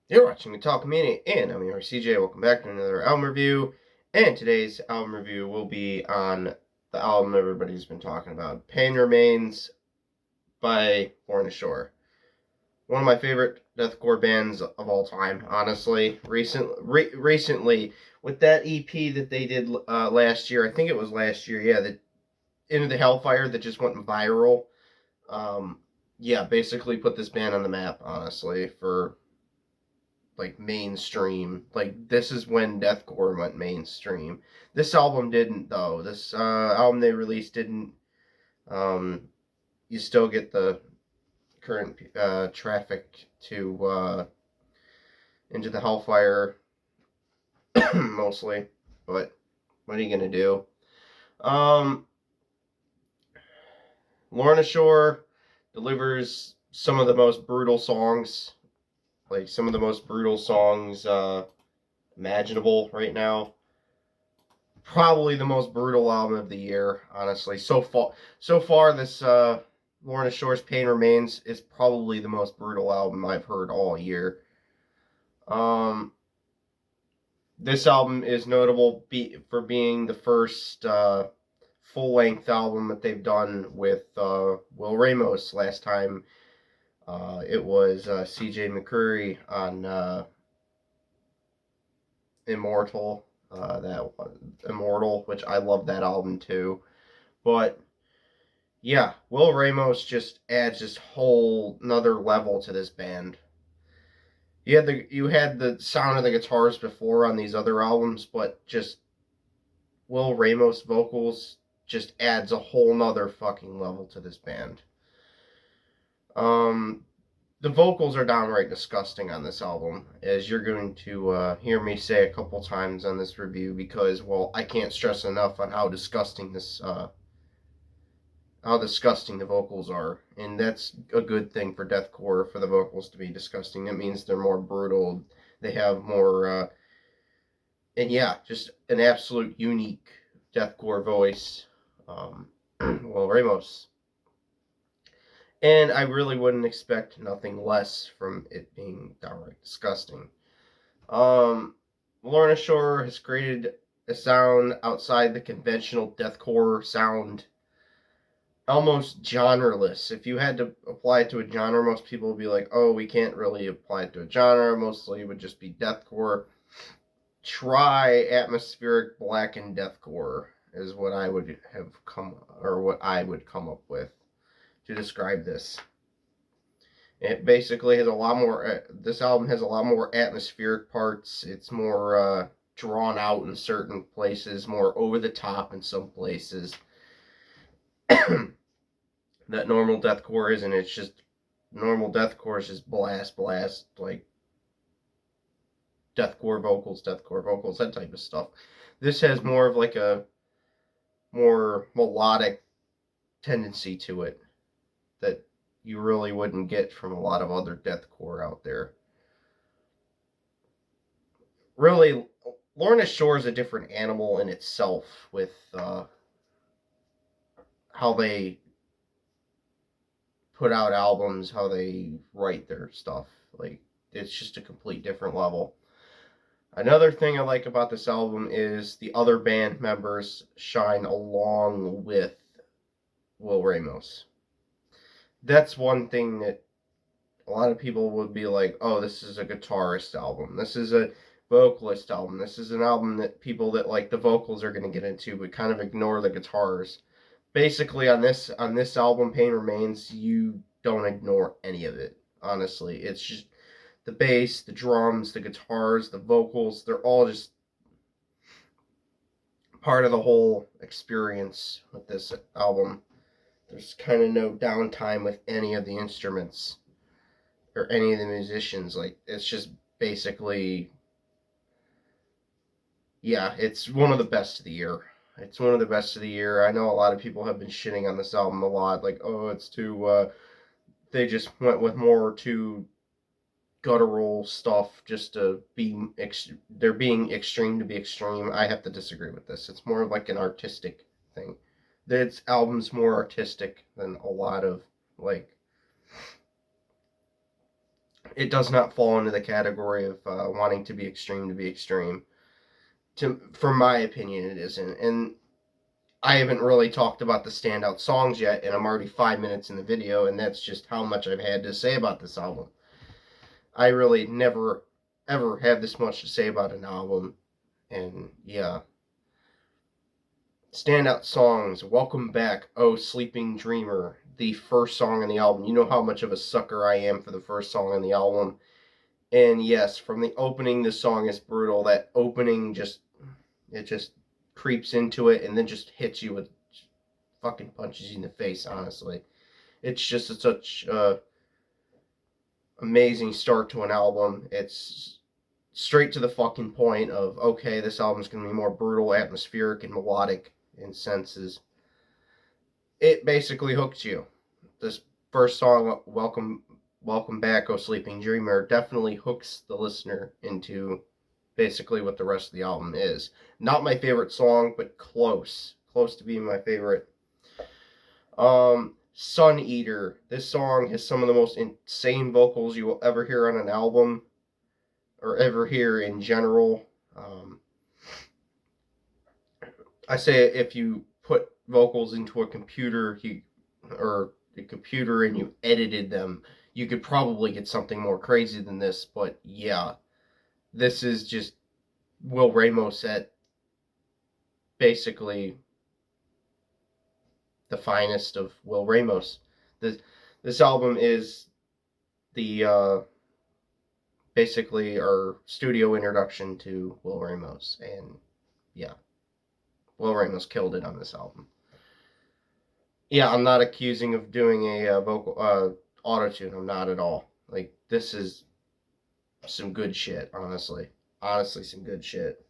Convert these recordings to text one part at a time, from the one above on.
You're watching the Talk Community, and I'm your host, CJ. Welcome back to another album review. And today's album review will be on the album everybody's been talking about, Pain Remains by Lorna Shore. One of my favorite deathcore bands of all time, honestly. Recently, with that EP that they did last year, I think it was last year, yeah, the Into the Hellfire that just went viral. Um, yeah, basically put this band on the map, honestly, for like mainstream. Like this is when deathcore went mainstream. This album didn't though. This album they released didn't. Um, you still get the current traffic to into the Hellfire mostly, but what are you gonna do? Um, Lorna Shore delivers some of the most brutal songs, like some of the most brutal songs imaginable right now. Probably the most brutal album of the year, honestly. So far, this Lorna Shore's Pain Remains is probably the most brutal album I've heard all year. Um, this album is notable for being the first full length album that they've done with Will Ramos. Last time it was C.J. McCreary on Immortal. That Immortal, which I love that album too. But yeah, Will Ramos just adds this whole another level to this band. You had the sound of the guitars before on these other albums, but just Will Ramos vocals just adds a whole nother fucking level to this band. Um, the vocals are downright disgusting on this album, as you're going to hear me say a couple times on this review, because well, I can't stress enough on how disgusting the vocals are, and that's a good thing for deathcore for the vocals to be disgusting. That means they're more brutal. They have more, and yeah, just an absolute unique deathcore voice. Well, Ramos, and I really wouldn't expect nothing less from it being downright disgusting. Um, Lorna Shore has created a sound outside the conventional deathcore sound, almost genreless. If you had to apply it to a genre, most people would be like, "Oh, we can't really apply it to a genre. Mostly it would just be deathcore." Try atmospheric blackened deathcore is what I would have come or what I would come up with to describe this. It basically has a lot more. This album has a lot more atmospheric parts. It's more drawn out in certain places, more over the top in some places. That normal deathcore isn't. It's just normal deathcore is just blast, like deathcore vocals, that type of stuff. This has more of like a more melodic tendency to it that you really wouldn't get from a lot of other deathcore out there. Really, Lorna Shore is a different animal in itself with how they put out albums, how they write their stuff. Like, it's just a complete different level. Another thing I like about this album is the other band members shine along with Will Ramos. That's one thing that a lot of people would be like, oh, this is a guitarist album. This is a vocalist album. This is an album that people that like the vocals are going to get into, but kind of ignore the guitars. Basically, on this album, Pain Remains, you don't ignore any of it. Honestly, it's just the bass, the drums, the guitars, the vocals. They're all just part of the whole experience with this album. There's kind of no downtime with any of the instruments or any of the musicians. Like, it's just basically, yeah, it's one of the best of the year. It's one of the best of the year. I know a lot of people have been shitting on this album a lot, like, oh, it's too. They just went with more too guttural stuff just to be. They're being extreme to be extreme. I have to disagree with this. It's more like an artistic thing. This album's more artistic than a lot of like. it does not fall into the category of wanting to be extreme. From my opinion, it isn't. And I haven't really talked about the standout songs yet, and I'm already 5 minutes in the video, and that's just how much I've had to say about this album. I really never, ever have this much to say about an album, and yeah. Standout songs: Welcome Back, Oh Sleeping Dreamer, the first song on the album. You know how much of a sucker I am for the first song on the album. And yes, from the opening, the song is brutal. That opening just creeps into it and then just hits you with fucking punches you in the face, honestly. It's just such amazing start to an album. It's straight to the fucking point of, okay, this album's going to be more brutal, atmospheric, and melodic in senses. It basically hooks you. This first song, Welcome Back, Oh Sleeping Dreamer, definitely hooks the listener into basically what the rest of the album is. Not my favorite song, but close to being my favorite. Sun Eater. This song has some of the most insane vocals you will ever hear on an album, or ever hear in general. I say if you put vocals into a computer, and you edited them, you could probably get something more crazy than this. But yeah, this is just Will Ramos at basically the finest of Will Ramos. This album is the basically our studio introduction to Will Ramos, and yeah, Will Ramos killed it on this album. Yeah, I'm not accusing of doing a vocal auto-tune. I'm not at all. Like, this is some good shit, honestly. Honestly, some good shit.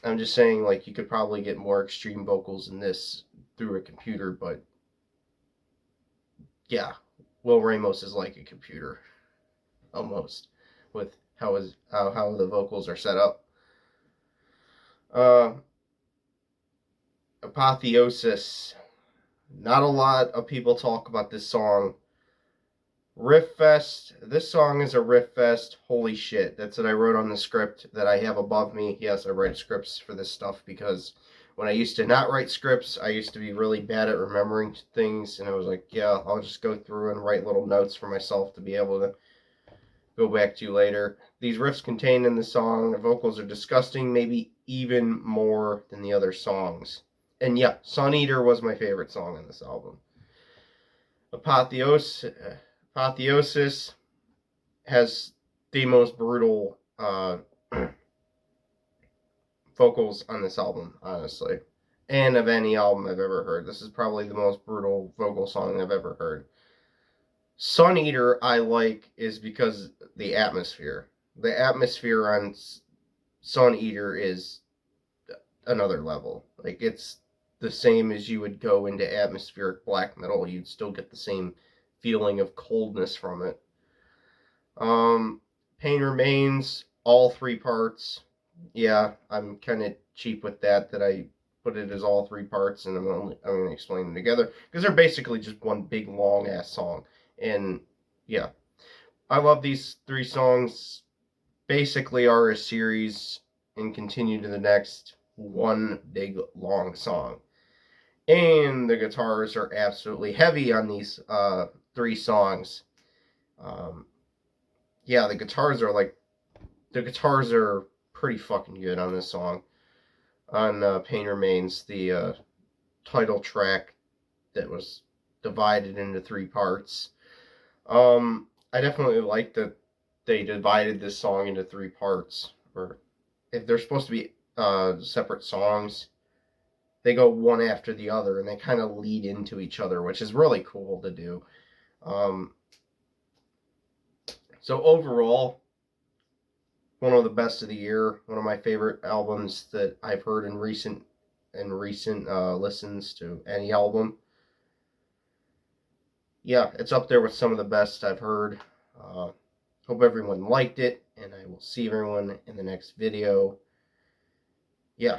I'm just saying, like, you could probably get more extreme vocals in this through a computer, but yeah, Will Ramos is like a computer, almost, with how the vocals are set up. Apotheosis. Not a lot of people talk about this song. Riff Fest. This song is a riff fest. Holy shit. That's what I wrote on the script that I have above me. Yes, I write scripts for this stuff because when I used to not write scripts, I used to be really bad at remembering things. And I was like, yeah, I'll just go through and write little notes for myself to be able to go back to later. These riffs contained in the song, the vocals are disgusting, maybe even more than the other songs. And yeah, Sun Eater was my favorite song on this album. Apotheosis has the most brutal vocals on this album, honestly. And of any album I've ever heard. This is probably the most brutal vocal song I've ever heard. Sun Eater I like is because the atmosphere. The atmosphere on Sun Eater is another level. Like, it's the same as you would go into atmospheric black metal. You'd still get the same feeling of coldness from it. Pain Remains, all 3 parts. Yeah, I'm kind of cheap with that I put it as all 3 parts, and I'm going to explain them together because they're basically just one big long ass song. And yeah, I love these 3 songs. Basically, are a series and continue to the next one big long song. And the guitars are absolutely heavy on these 3 songs. Yeah, the guitars are pretty fucking good on this song. On Pain Remains, the title track that was divided into 3 parts. I definitely like that they divided this song into 3 parts. Or if they're supposed to be separate songs, they go one after the other, and they kind of lead into each other, which is really cool to do. So overall, one of the best of the year. One of my favorite albums that I've heard in recent listens to any album. Yeah, it's up there with some of the best I've heard. Hope everyone liked it, and I will see everyone in the next video. Yeah.